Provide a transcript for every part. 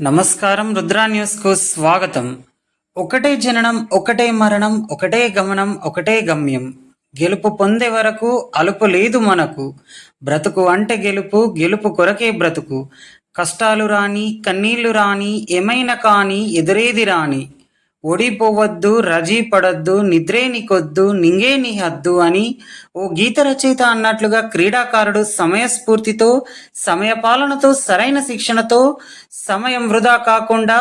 నమస్కారం. రుద్రా న్యూస్కు స్వాగతం. ఒకటే జననం, ఒకటే మరణం, ఒకటే గమనం, ఒకటే గమ్యం. గెలుపు పొందే వరకు అలుపు లేదు మనకు. బ్రతుకు అంటే గెలుపు, గెలుపు కొరకే బ్రతుకు. కష్టాలు రాని, కన్నీళ్లు రాని, ఏమైనా కానీ ఎదురేది రాని. ఓడిపోవద్దు, రజీ పడద్దు, నిద్రే నీకొద్దు, నింగే నీ హద్దు అని ఓ గీత రచయిత అన్నట్లుగా క్రీడాకారుడు సమయస్ఫూర్తితో, సమయపాలనతో, సరైన శిక్షణతో, సమయం వృధా కాకుండా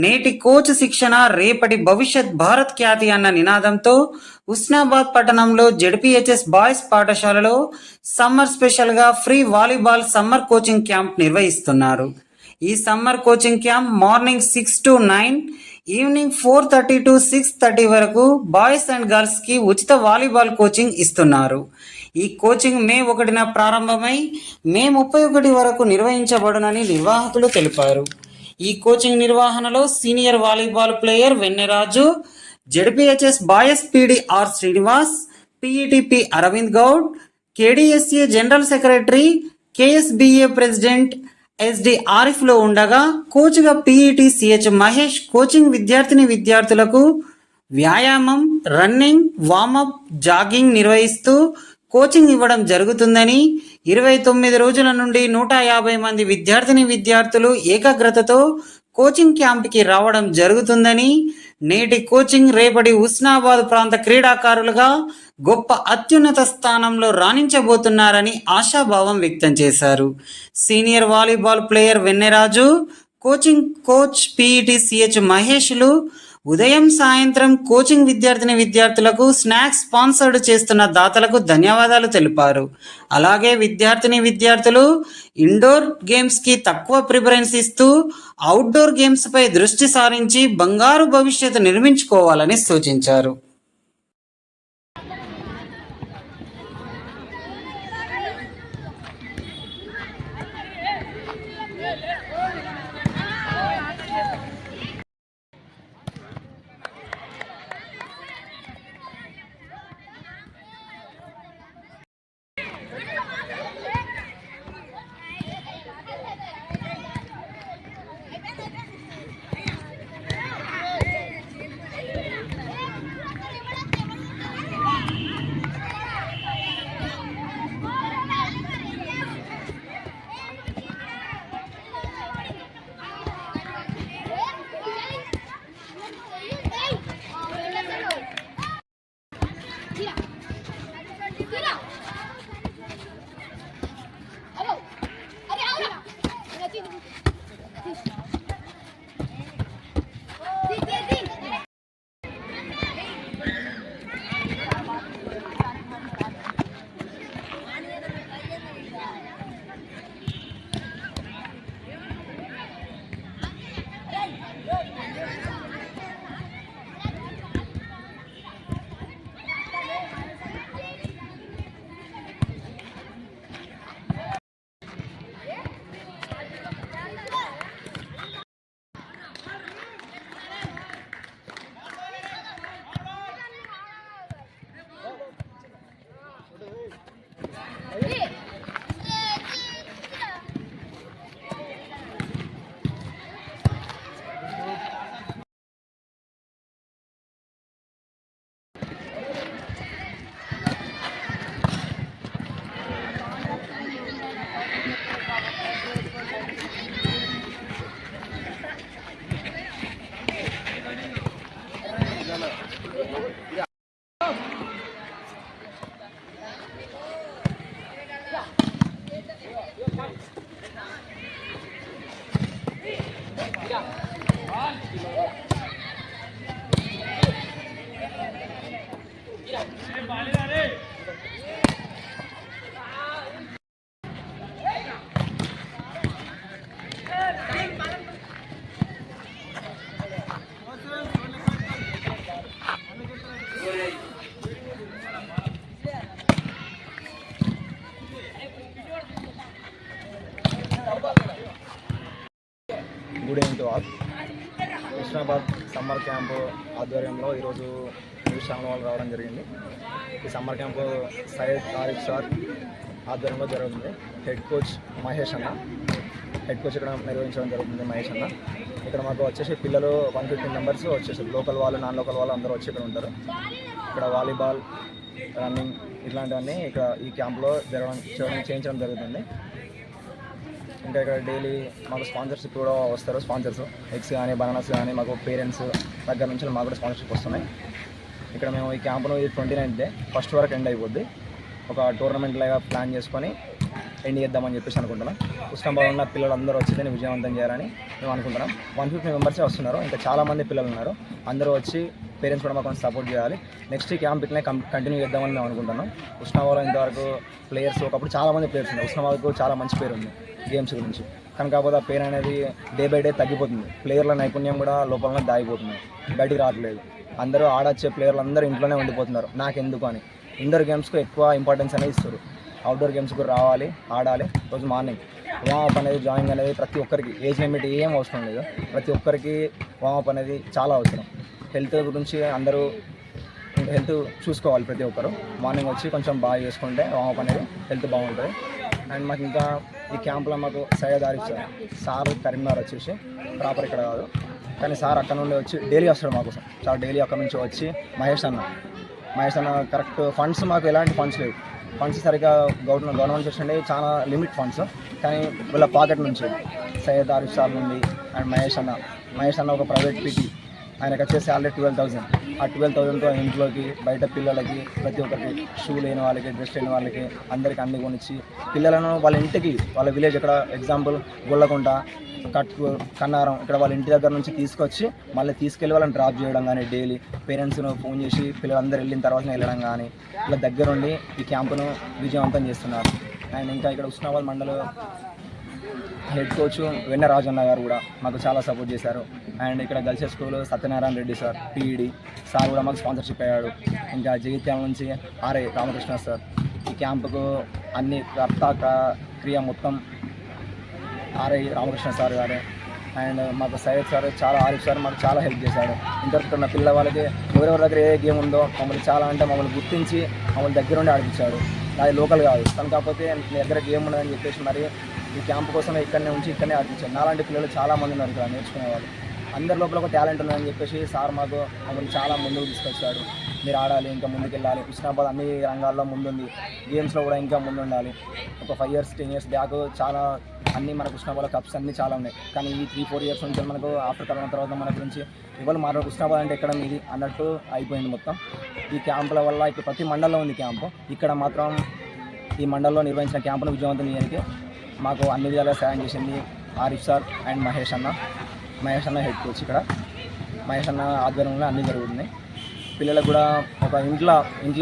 నేటి కోచ్ శిక్షణ రేపటి భవిష్యత్ భారత్ ఖ్యాతి అన్న నినాదంతో ఉస్నాబాద్ పట్టణంలో జెడ్పీహెచ్ఎస్ బాయ్స్ పాఠశాలలో సమ్మర్ స్పెషల్గా free volleyball summer coaching camp నిర్వహిస్తున్నారు. ఈ summer coaching camp morning 6 to 9, evening 4:30 to 6:30 వరకు బాయ్స్ అండ్ గర్ల్స్కి ఉచిత వాలీబాల్ కోచింగ్ ఇస్తున్నారు. ఈ కోచింగ్ మే 1న ప్రారంభమై మే 31 వరకు నిర్వహించబడునని నిర్వాహకులు తెలిపారు. ఈ కోచింగ్ నిర్వహణలో senior volleyball player Venneraju, ZPHS boys PD R Srinivas, PETP Aravind Goud, KDSA general secretary, KSBA president SD ఆరిఫ్లో ఉండగా కోచ్గా పీఈటీ సిహెచ్ మహేష్ కోచింగ్ విద్యార్థులకు వ్యాయామం, రన్నింగ్, వామప్, జాగింగ్ నిర్వహిస్తూ కోచింగ్ ఇవ్వడం జరుగుతుందని, 29 రోజుల నుండి 150 మంది విద్యార్థులు ఏకాగ్రతతో కోచింగ్ క్యాంప్కి రావడం జరుగుతుందని, నేటి కోచింగ్ రేపటి ఉస్నాబాద్ ప్రాంత క్రీడాకారులుగా గొప్ప అత్యున్నత స్థానంలో రాణించబోతున్నారని ఆశాభావం వ్యక్తం చేశారు. Senior volleyball player Venneraju, coach PET CH మహేష్లు ఉదయం సాయంత్రం కోచింగ్ విద్యార్థులకు స్నాక్స్ స్పాన్సర్డ్ చేస్తున్న దాతలకు ధన్యవాదాలు తెలిపారు. అలాగే విద్యార్థులు ఇండోర్ గేమ్స్కి తక్కువ ప్రిఫరెన్స్ ఇస్తూ అవుట్డోర్ గేమ్స్పై దృష్టి సారించి బంగారు భవిష్యత్తు నిర్మించుకోవాలని సూచించారు. Good evening to all. Husnabad summer camp ఆధ్వర్యంలో ఈరోజు న్యూస్ ఛానల్ వాళ్ళు రావడం జరిగింది. ఈ summer camp Syed Arif sir ఆధ్వర్యంలో జరుగుతుంది. హెడ్ కోచ్ మహేష్ అన్న, హెడ్ కోచ్ ఇక్కడ నిర్వహించడం జరుగుతుంది మహేష్ అన్న. ఇక్కడ మాకు వచ్చేసి పిల్లలు 150 మెంబర్స్ వచ్చేసారు. లోకల్ వాళ్ళు, నాన్ లోకల్ వాళ్ళు అందరూ వచ్చి ఇక్కడ ఉంటారు. ఇక్కడ వాలీబాల్, రన్నింగ్ ఇట్లాంటివన్నీ ఇక్కడ ఈ క్యాంప్లో చేయించడం జరుగుతుంది. ఇంకా ఇక్కడ డైలీ మాకు స్పాన్సర్షిప్ కూడా వస్తారు. స్పాన్సర్స్ ఎగ్స్ కానీ బనానాస్ కానీ మాకు పేరెంట్స్ దగ్గర నుంచి మాకు కూడా స్పాన్సర్షిప్ వస్తున్నాయి. ఇక్కడ మేము ఈ క్యాంపును 29th ఫస్ట్ వరకు ఎండ్ అయిపోద్ది. ఒక టోర్నమెంట్ లాగా ప్లాన్ చేసుకొని ఎండ్ చేద్దామని చెప్పేసి అనుకుంటున్నాం. ఉస్మానాబాద్ ఉన్న పిల్లలందరూ వచ్చి దీన్ని విజయవంతం చేయాలని మేము అనుకుంటున్నాం. 150 మెంబర్సే వస్తున్నారు. ఇంకా చాలామంది పిల్లలు ఉన్నారు. అందరూ వచ్చి పేరెంట్స్ కూడా మాకు సపోర్ట్ చేయాలి. నెక్స్ట్ ఈ క్యాంప్ ఇట్లనే కంటిన్యూ చేద్దామని మేము అనుకుంటున్నాం. ఉస్మానాబాద్లో ఇంతవరకు ప్లేయర్స్ ఒకప్పుడు చాలామంది ప్లేయర్స్ ఉన్నారు. ఉస్మానాబాద్కు చాలా మంచి పేరు ఉంది గేమ్స్ గురించి. కానీ కాకపోతే ఆ పేరు అనేది డే బై డే తగ్గిపోతుంది. ప్లేయర్ల నైపుణ్యం కూడా లోపలనే దాగిపోతుంది, బయటికి రావట్లేదు. అందరూ ఆడొచ్చే ప్లేయర్లు అందరూ ఇంట్లోనే ఉండిపోతున్నారు. నాకెందుకు అని ఇండోర్ గేమ్స్కు ఎక్కువ ఇంపార్టెన్స్ అనేది ఇస్తారు. అవుట్డోర్ గేమ్స్ కూడా రావాలి, ఆడాలి. రోజు మార్నింగ్ వామప్ అనేది, జాయింగ్ అనేది ప్రతి ఒక్కరికి ఏజ్ లిమిట్ ఏం అవసరం లేదు. ప్రతి ఒక్కరికి వామప్ అనేది చాలా అవసరం. హెల్త్ గురించి అందరూ హెల్త్ చూసుకోవాలి. ప్రతి ఒక్కరు మార్నింగ్ వచ్చి కొంచెం బాగా చేసుకుంటే వామప్ అనేది హెల్త్ బాగుంటుంది. అండ్ మాకు ఇంకా ఈ క్యాంప్లో మాకు సయ్యద్ ఆరిఫ్ సార్ కరీంనగర్ వచ్చేసి ప్రాపర్ ఇక్కడ కాదు, కానీ సార్ అక్కడ నుండి వచ్చి డైలీ వస్తాడు మా కోసం. సార్ డైలీ అక్కడ నుంచి వచ్చి మహేష్ అన్న కరెక్ట్ ఫండ్స్ మాకు ఎలాంటి ఫండ్స్ లేవు. ఫండ్స్ సరిగ్గా గవర్నమెంట్ చేస్తుండే చాలా లిమిట్ ఫండ్స్, కానీ వీళ్ళ పాకెట్ నుంచి సయ్యద్ ఆరిఫ్ సార్ నుండి అండ్ మహేష్ అన్న ఒక ప్రైవేట్ పీటీ, ఆయనకు వచ్చే శాలరీ 12,000. ఆ 12,000తో ఇంట్లోకి బయట పిల్లలకి ప్రతి ఒక్కరికి షూ లేని వాళ్ళకి, డ్రెస్ లేని వాళ్ళకి అందరికీ అన్ని కొనిచ్చి పిల్లలను వాళ్ళ ఇంటికి, వాళ్ళ విలేజ్ ఇక్కడ ఎగ్జాంపుల్ గొల్లకుంట, కన్నారం, ఇక్కడ వాళ్ళ ఇంటి దగ్గర నుంచి తీసుకొచ్చి మళ్ళీ తీసుకెళ్ళి వాళ్ళని డ్రాప్ చేయడం కానీ, డైలీ పేరెంట్స్ను ఫోన్ చేసి పిల్లలందరూ వెళ్ళిన తర్వాత వెళ్ళడం కానీ, ఇలా దగ్గరుండి ఈ క్యాంపును విజయవంతం చేస్తున్నారు. అండ్ ఇంకా ఇక్కడ ఉస్మానాబాద్ మండల హెడ్ కోచ్ వెన్న రాజన్న గారు కూడా మాకు చాలా సపోర్ట్ చేశారు. అండ్ ఇక్కడ girls school Satyanarayana Reddy sir PED sir కూడా మాకు స్పాన్సర్షిప్ అయ్యాడు. ఇంకా జగిత్యాల నుంచి ఆర్ఐ రామకృష్ణ సార్ ఈ క్యాంపుకు అన్ని క్రియ మొత్తం ఆర్ఐ రామకృష్ణ సార్ గారే. అండ్ మాకు సయ్యద్ సార్ చాలా, ఆరిఫ్ సార్ మాకు చాలా హెల్ప్ చేశాడు. ఇంతవరకు ఉన్న పిల్లవాళ్ళకి ఎవరెవరి దగ్గర ఏ గేమ్ ఉందో మమ్మల్ని చాలా అంటే మమ్మల్ని గుర్తించి మమ్మల్ని దగ్గర ఉండి ఆడిపించాడు. అది లోకల్ కాదు, కానీ కాకపోతే మీ దగ్గర గేమ్ ఉండదని చెప్పేసి మరి ఈ క్యాంపు కోసమే ఇక్కడనే ఉంచి ఇక్కడనే ఆడిపించాడు. నాలాంటి పిల్లలు చాలామంది ఉన్నారు ఇక్కడ నేర్చుకునేవాళ్ళు. అందరి లోపల ఒక టాలెంట్ ఉందని చెప్పేసి సార్ మాకు మమ్మల్ని చాలా ముందుకు తీసుకొచ్చాడు. మీరు ఆడాలి, ఇంకా ముందుకు వెళ్ళాలి, ఉస్మానాబాద్ అన్ని రంగాల్లో ముందుంది, గేమ్స్లో కూడా ఇంకా ముందు ఉండాలి. ఒక 5 years 10 years బ్యాక్ చాలా అన్నీ మనకు ఉస్మానాబాద్ కప్స్ అన్నీ చాలా ఉన్నాయి. కానీ ఈ 3-4 years నుంచి మనకు ఆఫ్టర్ కరోనా తర్వాత మన గురించి ఇవాళ మాట్లాడు ఉస్మానాబాద్ అంటే ఎక్కడ మీది అన్నట్టు అయిపోయింది మొత్తం. ఈ క్యాంపుల వల్ల ఇప్పుడు ప్రతి మండలంలో ఉంది క్యాంపు. ఇక్కడ మాత్రం ఈ మండలంలో నిర్వహించిన క్యాంపును విజయవంతం చేయడానికి మాకు అన్ని విధాలుగా సాయం చేసింది ఆరిఫ్ సార్ అండ్ మహేష్ అన్న హెడ్ కోచ్. ఇక్కడ మహేష్ అన్న ఆధ్వర్యంలో అన్నీ జరుగుతున్నాయి. పిల్లలకు కూడా ఒక ఇంట్లో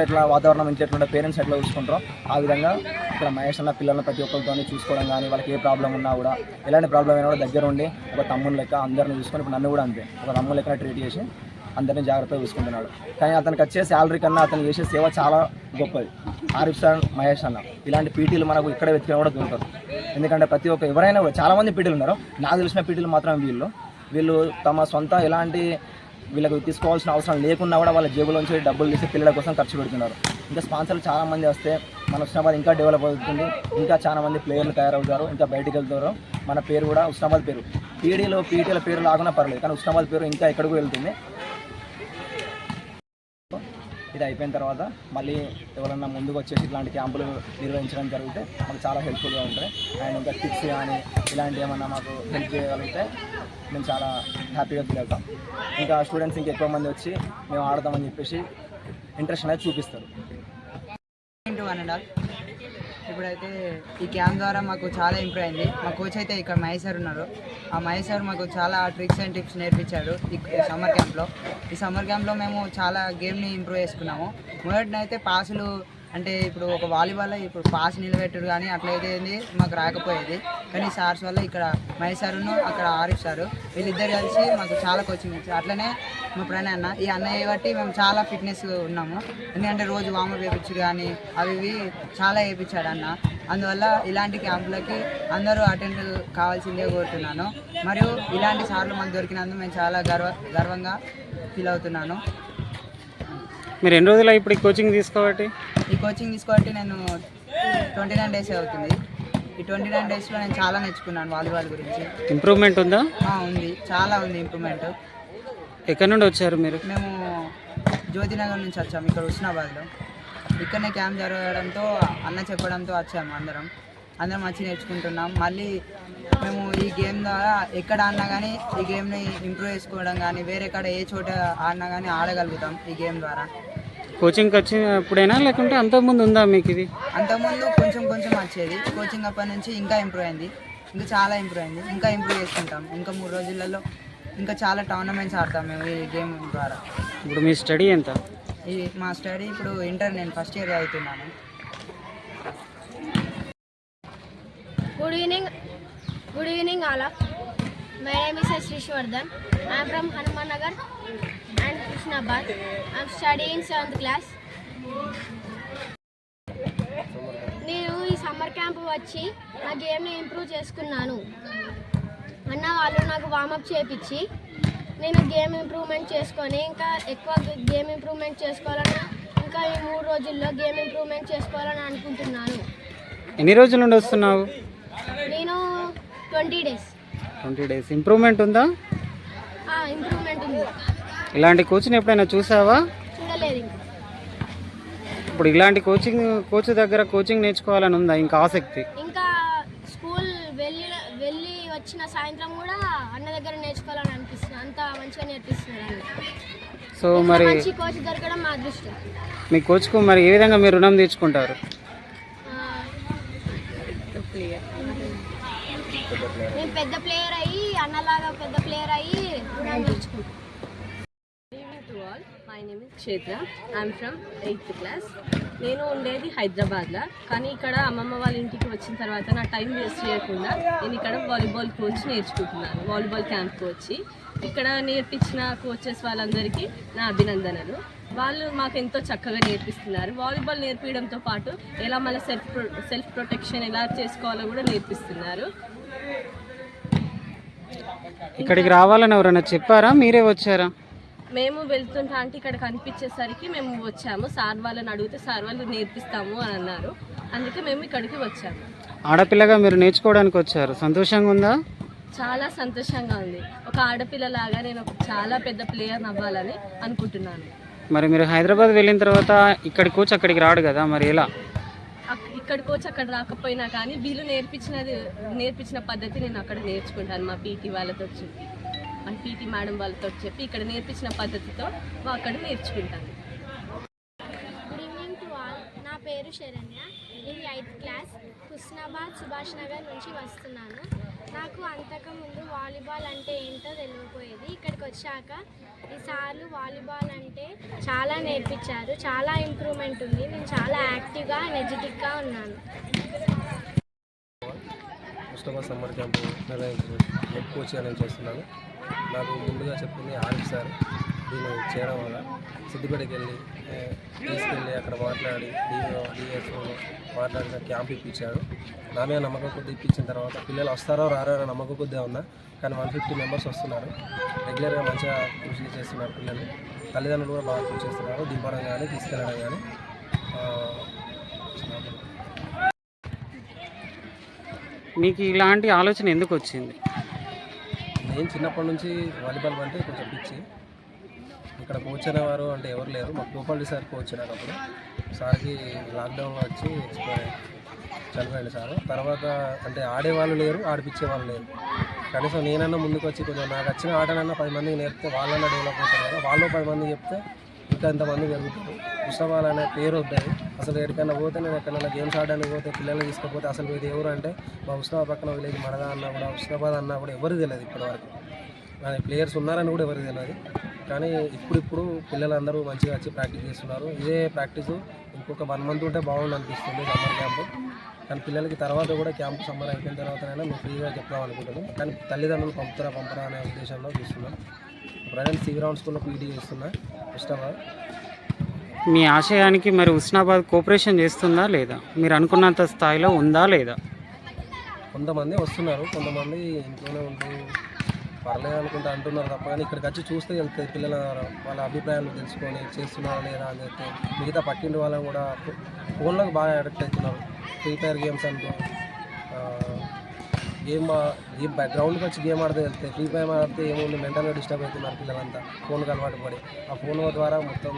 ఎట్లా వాతావరణం, ఇంట్లో ఎట్లా పేరెంట్స్ ఎట్లా చూసుకుంటారో ఆ విధంగా ఇక్కడ మహేష్ అన్న పిల్లల్ని ప్రతి ఒక్కరితో చూసుకోవడం కానీ, వాళ్ళకి ఏ ప్రాబ్లం ఉన్నా కూడా, ఎలాంటి ప్రాబ్లం అయినా కూడా దగ్గర ఉండి ఒక తమ్ముని లెక్క అందరిని చూసుకొని, ఇప్పుడు నన్ను కూడా అంతే ఒక తమ్ముని లెక్క ట్రీట్ చేసి అందరినీ జాగ్రత్తగా చూసుకుంటున్నాడు. కానీ అతనికి వచ్చే శాలరీ కన్నా అతను చేసే సేవ చాలా గొప్పది. ఆరిఫ్ సార్, మహేష్ అన్న ఇలాంటి పీటీలు మనకు ఇక్కడ వెతికినా కూడా దొరకదు. ఎందుకంటే ప్రతి ఒక్క ఎవరైనా కూడా చాలామంది పీటీలు ఉన్నారు. నాకు తెలిసిన పీటీలు మాత్రం వీళ్ళు తమ సొంత ఎలాంటి వీళ్ళకి తీసుకోవాల్సిన అవసరం లేకున్నా కూడా వాళ్ళ జేబులోంచి డబ్బులు తీసి పిల్లల కోసం ఖర్చు పెడుతున్నారు. ఇంకా స్పాన్సర్లు చాలామంది వస్తే మన ఉస్మానాబాద్ ఇంకా డెవలప్ అవుతుంది. ఇంకా చాలామంది ప్లేయర్లు తయారవుతారు, ఇంకా బయటికి వెళ్తారు. మన పేరు కూడా ఉస్మానాబాద్ పేరు పీటీల పేరు లాగున్నా పర్లేదు, కానీ ఉస్మానాబాద్ పేరు ఇంకా ఎక్కడికి వెళ్తుంది. ఇది అయిపోయిన తర్వాత మళ్ళీ ఎవరన్నా ముందుకు వచ్చేసి ఇట్లాంటి క్యాంపులు నిర్వహించడం జరిగితే మాకు చాలా హెల్ప్ఫుల్గా ఉంటాయి. అండ్ ఇంకా టిప్స్ కానీ ఇలాంటివి ఏమన్నా మాకు హెల్ప్ చేయగలిగితే మేము చాలా హ్యాపీగా ఫీల్ అవుతాం. ఇంకా స్టూడెంట్స్ ఇంకా ఎక్కువ మంది వచ్చి మేము ఆడతామని చెప్పేసి ఇంట్రెస్ట్ అనేది చూపిస్తారు. ఇప్పుడైతే ఈ క్యాంప్ ద్వారా మాకు చాలా ఇంప్రూవ్ అయింది. మా కోచ్ అయితే ఇక్కడ మహేష్ సార్ ఉన్నారు. ఆ మహేష్ సార్ మాకు చాలా ట్రిక్స్ అండ్ టిప్స్ నేర్పించాడు ఈ సమ్మర్ క్యాంప్లో. ఈ సమ్మర్ క్యాంప్లో మేము చాలా గేమ్ని ఇంప్రూవ్ చేసుకున్నాము. మొదటినైతే పాసులు అంటే ఇప్పుడు ఒక వాలీబాల్లో ఇప్పుడు పాస్ నిలబెట్టుడు కానీ అట్లయితే మాకు రాకపోయేది. కానీ సార్స్ వల్ల ఇక్కడ మహేష్ సారును అక్కడ ఆరిఫ్ సారు వీళ్ళిద్దరు కలిసి మాకు చాలా కోచింగ్ ఇచ్చారు. అట్లనే మా ప్రణయ్ అన్న, ఈ అన్నయ్య బట్టి మేము చాలా ఫిట్నెస్ ఉన్నాము. ఎందుకంటే రోజు వామప్ వేయించుడు కానీ అవి చాలా వేయించాడు అన్న. అందువల్ల ఇలాంటి క్యాంపులకి అందరూ అటెండ్ కావాల్సిందే కోరుతున్నాను. మరియు ఇలాంటి సార్లు మాకు దొరికినందుకు మేము చాలా గర్వంగా ఫీల్ అవుతున్నాను. మీరు ఎన్ని రోజులు ఇప్పుడు ఈ కోచింగ్ తీసుకోబట్టి? ఈ కోచింగ్ తీసుకోబట్టి నేను 29 days అవుతుంది. ఈ 29 డేస్లో నేను చాలా నేర్చుకున్నాను వాలీబాల్ గురించి. ఇంప్రూవ్మెంట్ ఉందా? ఉంది, చాలా ఉంది ఇంప్రూవ్మెంట్. ఎక్కడి నుండి వచ్చారు మీరు? మేము జ్యోతినగర్ నుంచి వచ్చాము, ఇక్కడ హుస్నాబాద్లో. ఇక్కడనే క్యాంప్ జరగడంతో అన్న చెప్పడంతో వచ్చాము. అందరం వచ్చి నేర్చుకుంటున్నాం. మళ్ళీ మేము ఈ గేమ్ ద్వారా ఎక్కడ ఆడినా కానీ ఈ గేమ్ని ఇంప్రూవ్ చేసుకోవడం కానీ వేరే కాడ ఏ చోట ఆడినా కానీ ఆడగలుగుతాం ఈ గేమ్ ద్వారా. కోచింగ్కి వచ్చినప్పుడైనా లేకుంటే అంతకుముందు ఉందా మీకు ఇది? అంతకుముందు కొంచెం కొంచెం వచ్చేది, కోచింగ్ అప్పటి నుంచి ఇంకా ఇంప్రూవ్ అయింది, ఇంకా చాలా ఇంప్రూవ్ అయింది. ఇంకా ఇంప్రూవ్ చేసుకుంటాం. ఇంకా 3 రోజులలో ఇంకా చాలా టోర్నమెంట్స్ ఆడతాం మేము ఈ గేమ్ ద్వారా. ఇప్పుడు మీ స్టడీ ఎంత? మా స్టడీ ఇప్పుడు ఇంటర్, నేను ఫస్ట్ ఇయర్ చదువుతున్నాను. Good evening all of. My name is Srish Vardhan. I am from Hanuman Nagar and Husnabad. I am studying 7th class. నేను ఈ సమ్మర్ క్యాంప్ వచ్చి నా గేమ్ని ఇంప్రూవ్ చేసుకున్నాను. అన్న వాళ్ళు నాకు వార్మప్ చేయించి నేను గేమ్ ఇంప్రూవ్మెంట్ చేసుకొని ఇంకా ఎక్కువ గేమ్ ఇంప్రూవ్మెంట్ చేసుకోవాలని, ఇంకా ఈ 3 రోజుల్లో గేమ్ ఇంప్రూవ్మెంట్ చేసుకోవాలని అనుకుంటున్నాను. ఎన్ని రోజుల నుండి వస్తున్నావు? నేను 20 డేస్. 20 డేస్. ఇంప్రూవ్మెంట్ ఉందా? ఇంప్రూవ్మెంట్ ఉంది. ఇలాంటి కోచ్ని ఎప్పుడైనా చూసావా? చూడలేదు ఇంకా. ఇప్పుడు ఇలాంటి కోచ్ దగ్గర కోచింగ్ నేర్చుకోవాలని ఉందా ఇంకా ఆసక్తి? ఇంకా స్కూల్ వెళ్ళి వచ్చిన సాయంత్రం కూడా అన్న దగ్గర నేర్చుకోవాలని అనిపిస్తుంది. అంత మంచిగా నేర్పిస్తున్నారు. సో మరి మంచి కోచ్ దొరకడం మా అదృష్టం. మీ కోచ్కు మరి ఏ విధంగా మీరు రుణం తీర్చుకుంటారు? నేను పెద్ద ప్లేయర్ అయ్యి అన్నలాగా పెద్ద ప్లేయర్ అయ్యి రుణం తీర్చుకుంటాను. మై నేమ్ ఇస్ క్షేత్ర. I'm from 8th class. నేను ఉండేది హైదరాబాద్లో, కానీ ఇక్కడ అమ్మమ్మ వాళ్ళ ఇంటికి వచ్చిన తర్వాత నా టైం వేస్ట్ చేయకుండా నేను ఇక్కడ వాలీబాల్ కోచ్ నేర్చుకుంటున్నాను. వాలీబాల్ క్యాంప్కి వచ్చి ఇక్కడ నేర్పించిన కోచెస్ వాళ్ళందరికీ నా అభినందనలు. వాళ్ళు మాకు ఎంతో చక్కగా నేర్పిస్తున్నారు. వాలీబాల్ నేర్పించడంతో పాటు ఎలా మన సెల్ఫ్ ప్రొటెక్షన్ ఎలా చేసుకోవాలో కూడా నేర్పిస్తున్నారు. ఇక్కడికి రావాలని ఎవరైనా చెప్పారా, మీరే వచ్చారా? మేము వెళ్తుంటా అంటే ఇక్కడ కనిపించేసరికి మేము వచ్చాము. సార్ వాళ్ళని అడిగితే సార్ వాళ్ళు నేర్పిస్తాము అని అన్నారు. అందుకే మేము ఇక్కడికి వచ్చాము. ఆడపిల్లగా మీరు నేర్చుకోవడానికి వచ్చారు, సంతోషంగా ఉందా? చాలా సంతోషంగా ఉంది. ఒక ఆడపిల్లలాగా నేను చాలా పెద్ద ప్లేయర్ అవ్వాలని అనుకుంటున్నాను. మరి మీరు హైదరాబాద్ వెళ్ళిన తర్వాత ఇక్కడి కోచ్ అక్కడికి రాడు కదా, మరి ఎలా? ఇక్కడ కోచ్ అక్కడ రాకపోయినా కానీ వీళ్ళు నేర్పించిన పద్ధతి నేను అక్కడ నేర్చుకుంటాను. మా పీటీ వాళ్ళతో చెప్పి, మా పీటీ మేడం వాళ్ళతో చెప్పి ఇక్కడ నేర్పించిన పద్ధతితో అక్కడ నేర్చుకుంటాను. Good evening to all. నా పేరు శరణ్య. ఇది 8th క్లాస్. హుస్నాబాద్ సుభాష్ నగర్ నుంచి వస్తున్నాను. నాకు అంతకుముందు వాలీబాల్ అంటే ఏంటో తెలియకపోయేది. ఇక్కడికి వచ్చాక ఈ సార్లు వాలీబాల్ అంటే చాలా నేర్పించారు. చాలా ఇంప్రూవ్మెంట్ ఉంది. నేను చాలా యాక్టివ్గా ఎనర్జెటిక్గా ఉన్నాను. హుస్నాబాద్ సమ్మర్ క్యాంపు హెడ్ కోచ్గా నేను చేస్తున్నాను. నాకు ముందుగా చెప్పింది ఆరిఫ్ సార్. దీన్ని చేయడం వల్ల సిద్దిపేటకి తీసుకెళ్ళి అక్కడ మాట్లాడి డిఎస్ఓ మాట్లాడిన క్యాంప్ ఇప్పించాడు. నా మీద నమ్మకం కొద్ది ఇప్పించిన తర్వాత పిల్లలు వస్తారో రారో అనే నమ్మకం కొద్దిగా ఉన్నా, కానీ 150 మెంబర్స్ వస్తున్నారు. రెగ్యులర్గా మంచిగా కృషి చేస్తున్నారు పిల్లలు. తల్లిదండ్రులు కూడా బాగా కృషి చేస్తున్నారు, దింపడం కానీ తీసుకెళ్ళడం కానీ. మీకు ఇలాంటి ఆలోచన ఎందుకు వచ్చింది? నేను చిన్నప్పటి నుంచి వాలీబాల్ అంటే కొంచెం పిచ్చి. ఇక్కడ కోచ్ అనేవారు అంటే ఎవరు లేరు. మాకు గోపాల్ సార్ కోచ్ అప్పుడు సార్కి లాక్డౌన్లో వచ్చి చనిపోయింది సార్. తర్వాత అంటే ఆడేవాళ్ళు లేరు, ఆడిపించే వాళ్ళు లేరు. కనీసం నేనన్నా ముందుకు వచ్చి కొంచెం నాకు వచ్చిన ఆటనన్నా 10 మందికి నేర్పితే వాళ్ళన్నా డెవలప్ అవుతారు కదా. వాళ్ళు 10 మంది చెప్తే ఇంకా ఇంతమంది జరుగుతారు. హుస్నాబాద్ అనే పేరు వద్దాయి. అసలు ఎక్కడికన్నా పోతే నేను ఎక్కడన్నా గేమ్స్ ఆడడానికి పోతే పిల్లల్ని తీసుకపోతే అసలు ఇది ఎవరు అంటే మా హుస్నాబాద్ పక్కన విలేజ్ మడగా అన్నా కూడా హుస్నాబాద్ అన్నా కూడా ఎవరికి తెలియదు ఇప్పటివరకు. ప్లేయర్స్ ఉన్నారని కూడా ఎవరికి తెలియదు. కానీ ఇప్పుడు పిల్లలందరూ మంచిగా వచ్చి ప్రాక్టీస్ చేస్తున్నారు. ఇదే ప్రాక్టీసు ఇంకొక 1 మంత్ ఉంటే బాగుండు అనిపిస్తుంది సమ్మర్ క్యాంపు. కానీ పిల్లలకి తర్వాత కూడా క్యాంపు సమ్మర్ అయిపోయిన తర్వాతనైనా మేము ఫ్రీగా చెప్తాం అనుకుంటున్నాం. కానీ తల్లిదండ్రులు పంపరా అనే ఉద్దేశంలో చూస్తున్నాం. ప్రజెంట్ శ్రీరామ్ స్కూల్లో పీటీ చేస్తున్నా హుస్నాబాద్. మీ ఆశయానికి మరి హుస్నాబాద్ కోఆపరేషన్ చేస్తుందా లేదా? మీరు అనుకున్నంత స్థాయిలో ఉందా లేదా? కొంతమంది వస్తున్నారు, కొంతమంది ఇంట్లోనే ఉంటూ పర్లేదు అనుకుంటా అంటున్నారు తప్ప, కానీ ఇక్కడికి వచ్చి చూస్తే వెళ్తాయి పిల్లల వాళ్ళ అభిప్రాయాలు తెలుసుకొని చేస్తున్నారా లేదా అని చెప్తే. మిగతా పక్కింటి వాళ్ళని కూడా ఫోన్లకు బాగా అడిక్ట్ అవుతున్నారు. ఫ్రీ ఫైర్ గేమ్స్ అంటూ గేమ్ గ్రౌండ్కి వచ్చి గేమ్ ఆడితే వెళ్తే ఫ్రీ ఫైర్ ఆడితే ఏముంది మెంటల్గా డిస్టర్బ్ అవుతున్నారు పిల్లలంతా ఫోన్కి అలవాటు పడి ఆ ఫోన్ ద్వారా మొత్తం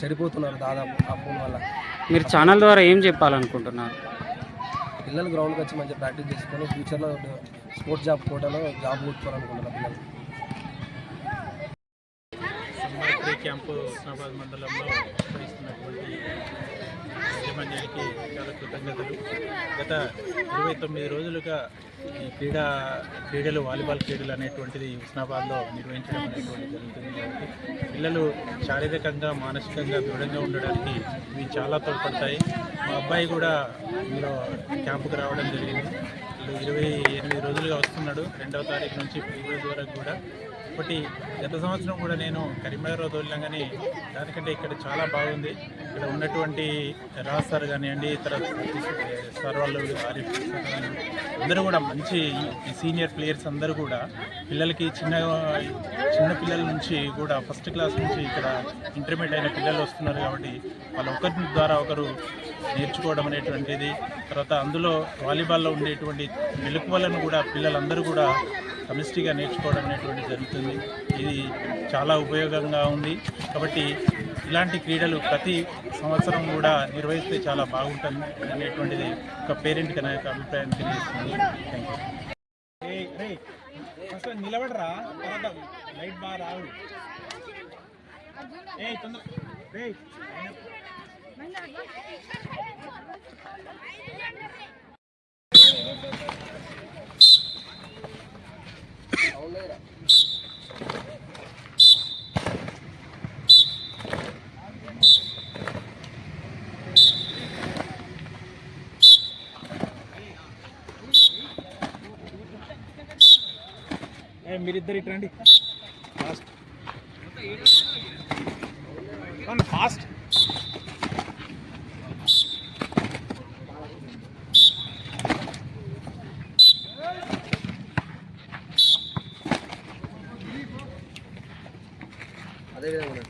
చెడిపోతున్నారు దాదాపు ఆ ఫోన్ వల్ల. మీరు ఛానల్ ద్వారా ఏం చెప్పాలనుకుంటున్నారు? పిల్లలు గ్రౌండ్కి వచ్చి మంచిగా ప్రాక్టీస్ చేసుకొని ఫ్యూచర్లో స్పోర్ట్స్ జాబ్ కోటాలో జాబ్ కొట్టుకోవాలనుకుంటున్నారు పిల్లలు. సమ్మర్ క్యాంపు హుస్నాబాద్ మండలంలో నిర్వహిస్తున్నటువంటి యాజమాన్యానికి చాలా కృతజ్ఞతలు. గత 29 రోజులుగా ఈ క్రీడలు వాలీబాల్ క్రీడలు అనేటువంటిది హుస్నాబాద్లో నిర్వహించడం అనేటువంటిది జరుగుతుంది. కాబట్టి పిల్లలు శారీరకంగా మానసికంగా దృఢంగా ఉండడానికి ఇవి చాలా తోడ్పడతాయి. మా అబ్బాయి కూడా ఇందులో క్యాంపుకు రావడం జరిగింది. 28 రోజులుగా వస్తున్నాడు. 2వ తారీఖు నుంచి ఈ రోజు వరకు కూడా. ఒకటి గత సంవత్సరం కూడా నేను కరీంనగర్లో తోలినా కానీ దానికంటే ఇక్కడ చాలా బాగుంది. ఇక్కడ ఉన్నటువంటి రాజ్ సార్ కానివ్వండి, ఇతర సార్ వాళ్ళు, ఆరిఫ్ సార్ అందరూ కూడా మంచి సీనియర్ ప్లేయర్స్ అందరూ కూడా పిల్లలకి చిన్న పిల్లల నుంచి కూడా ఫస్ట్ క్లాస్ నుంచి ఇక్కడ ఇంటర్మీడియట్ అయిన పిల్లలు వస్తున్నారు. కాబట్టి వాళ్ళ ఒకరి ద్వారా ఒకరు నేర్చుకోవడం అనేటువంటిది, తర్వాత అందులో వాలీబాల్లో ఉండేటువంటి మెలకువలను కూడా పిల్లలందరూ కూడా సమిష్టిగా నేర్చుకోవడం అనేటువంటిది జరుగుతుంది. ఇది చాలా ఉపయోగంగా ఉంది. కాబట్టి ఇలాంటి క్రీడలు ప్రతి సంవత్సరం కూడా నిర్వహిస్తే చాలా బాగుంటుంది అనేటువంటిది ఒక పేరెంట్కి నా యొక్క అభిప్రాయం తెలియజేస్తుంది. Thank you. నిలబడరా, లైట్ బాగా రావు. మీరిద్దరు ఇట్రండి. ఫాస్ట్ అదేవిధంగా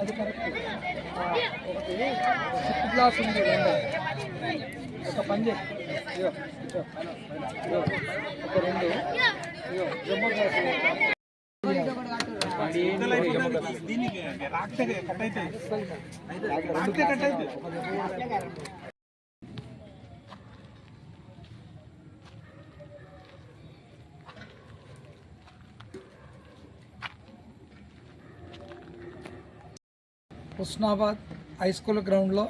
అది కరెక్ట్. ఒకటి 6th క్లాస్ ఉంది, ఒక పని చేయి, ఒక 2 జంబో క్లాస్. దీనికి కట్ అయితే హుస్నాబాద్ హై స్కూల్ గ్రౌండ్లో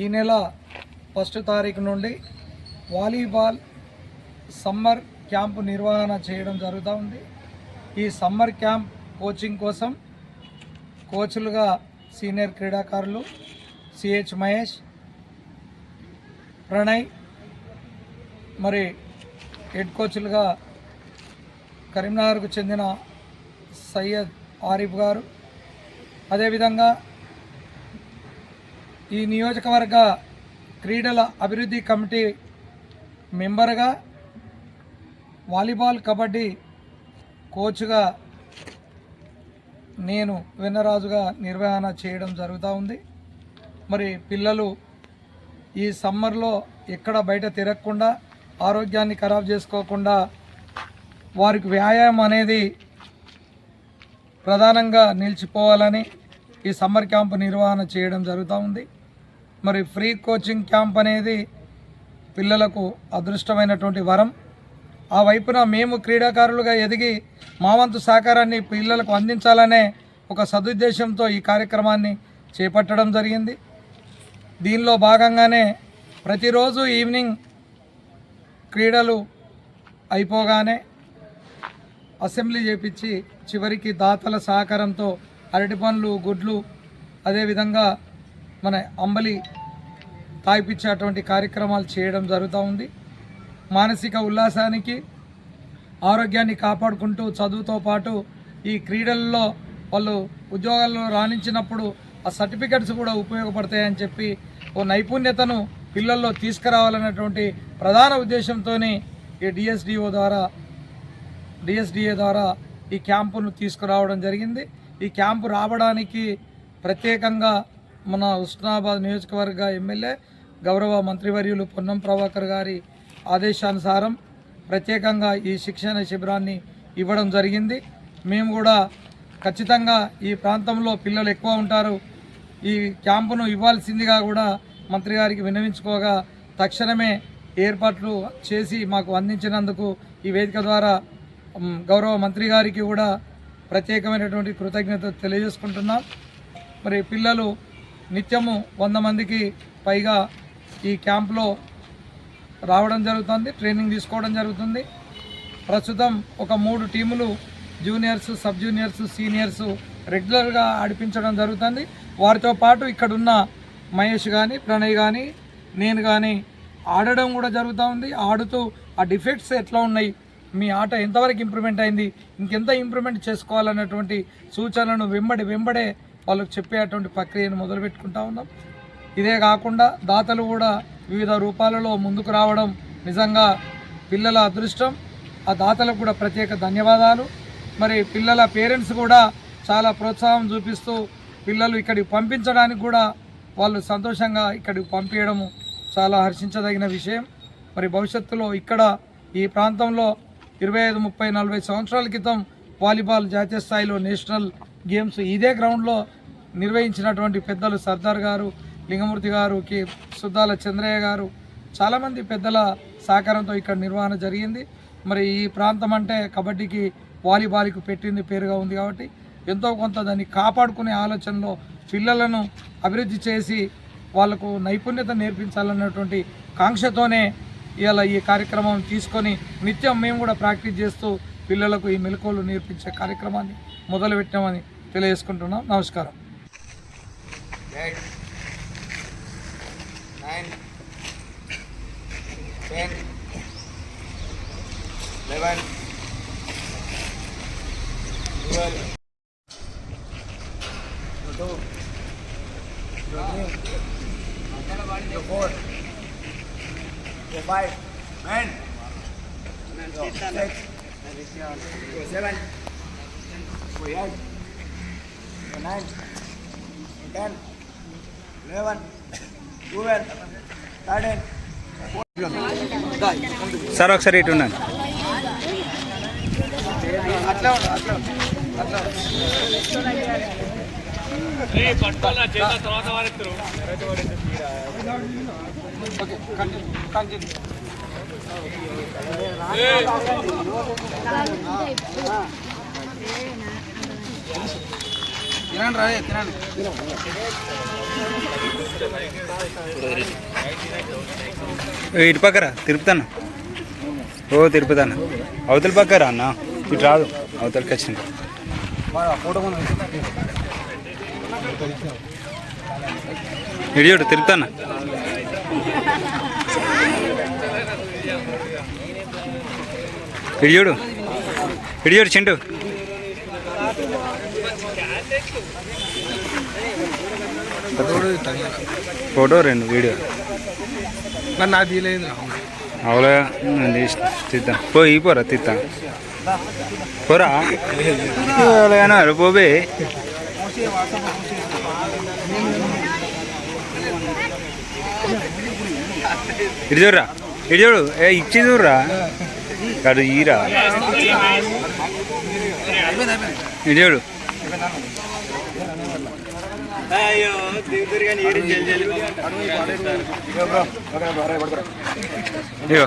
ఈ నెల 1వ తారీఖు నుండి వాలీబాల్ సమ్మర్ క్యాంపు నిర్వహణ చేయడం జరుగుతూ ఉంది. ఈ సమ్మర్ క్యాంప్ కోచింగ్ కోసం కోచ్లుగా సీనియర్ క్రీడాకారులు సిహెచ్ మహేష్, ప్రణయ్, మరి హెడ్ కోచ్లుగా కరీంనగర్కు చెందిన సయ్యద్ ఆరిఫ్ గారు, అదేవిధంగా ఈ నియోజకవర్గ క్రీడల అభివృద్ధి కమిటీ మెంబర్గా వాలీబాల్, కబడ్డీ కోచ్గా నేను వెన్నరాజుగా నిర్వహణ చేయడం జరుగుతూ ఉంది. మరి పిల్లలు ఈ సమ్మర్లో ఎక్కడ బయట తిరగకుండా, ఆరోగ్యాన్ని ఖరాబ్ చేసుకోకుండా వారికి వ్యాయామం అనేది ప్రధానంగా నిలిచిపోవాలని ఈ సమ్మర్ క్యాంప్ నిర్వహణ చేయడం జరుగుతూ ఉంది. మరి ఫ్రీ కోచింగ్ క్యాంప్ అనేది పిల్లలకు అదృష్టమైనటువంటి వరం. ఆ వైపున మేము క్రీడాకారులుగా ఎదిగి మా వంతు సహకారాన్ని పిల్లలకు అందించాలనే ఒక సదుద్దేశంతో ఈ కార్యక్రమాన్ని చేపట్టడం జరిగింది. దీనిలో భాగంగానే ప్రతిరోజు ఈవినింగ్ క్రీడలు అయిపోగానే అసెంబ్లీ చేపించి చివరికి దాతల సహకారంతో అరటి పండ్లు, గుడ్లు, అదేవిధంగా మన అంబలి తాగిపించేటువంటి కార్యక్రమాలు చేయడం జరుగుతూ ఉంది. మానసిక ఉల్లాసానికి, ఆరోగ్యాన్ని కాపాడుకుంటూ చదువుతో పాటు ఈ క్రీడల్లో వాళ్ళు ఉద్యోగాల్లో రాణించినప్పుడు ఆ సర్టిఫికెట్స్ కూడా ఉపయోగపడతాయని చెప్పి ఓ నైపుణ్యతను పిల్లల్లో తీసుకురావాలన్నటువంటి ప్రధాన ఉద్దేశంతో ఈ డిఎస్డిఏ ద్వారా ఈ క్యాంపును తీసుకురావడం జరిగింది. ఈ క్యాంపు రావడానికి ప్రత్యేకంగా మన హుస్నాబాద్ నియోజకవర్గ ఎమ్మెల్యే గౌరవ మంత్రివర్యులు పొన్నం ప్రభాకర్ గారి ఆదేశానుసారం ప్రత్యేకంగా ఈ శిక్షణ శిబిరాన్ని ఇవ్వడం జరిగింది. మేము కూడా ఖచ్చితంగా ఈ ప్రాంతంలో పిల్లలు ఎక్కువ ఉంటారు, ఈ క్యాంపును ఇవ్వాల్సిందిగా కూడా మంత్రి గారికి విన్నవించుకోగా తక్షణమే ఏర్పాట్లు చేసి మాకు అందించినందుకు ఈ వేదిక ద్వారా గౌరవ మంత్రి గారికి కూడా ప్రత్యేకమైనటువంటి కృతజ్ఞత తెలియజేసుకుంటున్నాం. మరి పిల్లలు నిత్యము 100 మందికి పైగా ఈ క్యాంప్లో రావడం జరుగుతుంది, ట్రైనింగ్ తీసుకోవడం జరుగుతుంది. ప్రస్తుతం ఒక 3 టీములు జూనియర్స్, సబ్ జూనియర్స్, సీనియర్స్ రెగ్యులర్గా ఆడిపించడం జరుగుతుంది. వారితో పాటు ఇక్కడున్న మహేష్ కానీ, ప్రణయ్ కానీ, నేను కానీ ఆడడం కూడా జరుగుతూ ఉంది. ఆడుతూ ఆ డిఫెక్ట్స్ ఎట్లా ఉన్నాయి, మీ ఆట ఎంతవరకు ఇంప్రూవ్మెంట్ అయింది, ఇంకెంత ఇంప్రూవ్మెంట్ చేసుకోవాలన్నటువంటి సూచనలను వెంబడే వాళ్ళకు చెప్పేటువంటి ప్రక్రియను మొదలుపెట్టుకుంటా ఉన్నాం. ఇదే కాకుండా దాతలు కూడా వివిధ రూపాలలో ముందుకు రావడం నిజంగా పిల్లల అదృష్టం. ఆ దాతలకు కూడా ప్రత్యేక ధన్యవాదాలు. మరి పిల్లల పేరెంట్స్ కూడా చాలా ప్రోత్సాహం చూపిస్తూ పిల్లలు ఇక్కడికి పంపించడానికి కూడా వాళ్ళు సంతోషంగా ఇక్కడికి పంపించడము చాలా హర్షించదగిన విషయం. మరి భవిష్యత్తులో ఇక్కడ ఈ ప్రాంతంలో 25, 30, 40 సంవత్సరాల క్రితం వాలీబాల్ జాతీయ స్థాయిలో నేషనల్ గేమ్స్ ఇదే గ్రౌండ్లో నిర్వహించినటువంటి పెద్దలు సర్దార్ గారు, లింగమూర్తి గారు, సుద్దాల చంద్రయ్య గారు, చాలామంది పెద్దల సహకారంతో ఇక్కడ నిర్వహణ జరిగింది. మరి ఈ ప్రాంతం అంటే కబడ్డీకి, వాలీబాల్కి పెట్టింది పేరుగా ఉంది కాబట్టి ఎంతో కొంత దాన్ని కాపాడుకునే ఆలోచనలో పిల్లలను అభివృద్ధి చేసి వాళ్లకు నైపుణ్యత నేర్పించాలన్నటువంటి కాంక్షతోనే ఇవాళ ఈ కార్యక్రమం తీసుకొని నిత్యం మేము కూడా ప్రాక్టీస్ చేస్తూ పిల్లలకు ఈ మెలకువలు నేర్పించే కార్యక్రమాన్ని మొదలుపెట్టామని తెలియజేసుకుంటున్నాం. నమస్కారం. 8, 9, 10, 11, 12, 2, 3, 4, 5, 9, 6, 7, 8, 9, 10, 11, 12, 13. సార్ ఒకసారి ఇటు ఉన్నాను. అట్లా అట్లా అట్లా ఓకే, కంటిన్యూ. తినండి రా, తినండి. ఇటు పక్కరా తిరుపుతాను. ఓ తిరుపుతాను. అవతల పక్కరా అన్న, ఇటు రాదు, అవతలకి వచ్చింది. ఇటు చూడు తిరుపుతాను. ఇటు చూడు, ఇటు చూడు చింటూ. ఫోటో 2 వీడియో మరి నాకు తీయలేదు. అవలా తీద్దాం. పోరా తీద్దాం. పోరా అన్నారు పోబే. ఇటు చూడరా, ఇటు చూడు. ఇచ్చి చూడరా, కాదు ఈరా. ఇటు చూడు. ఇగో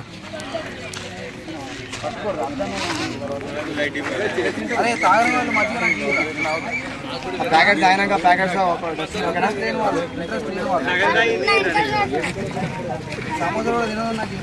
అదే తాగని వాళ్ళు మధ్యలో ప్యాకెట్ తాగినాక ప్యాకెట్స్ ఇంట్రెస్ట్ లేని వాళ్ళు సముద్రంలో తినదు నాకు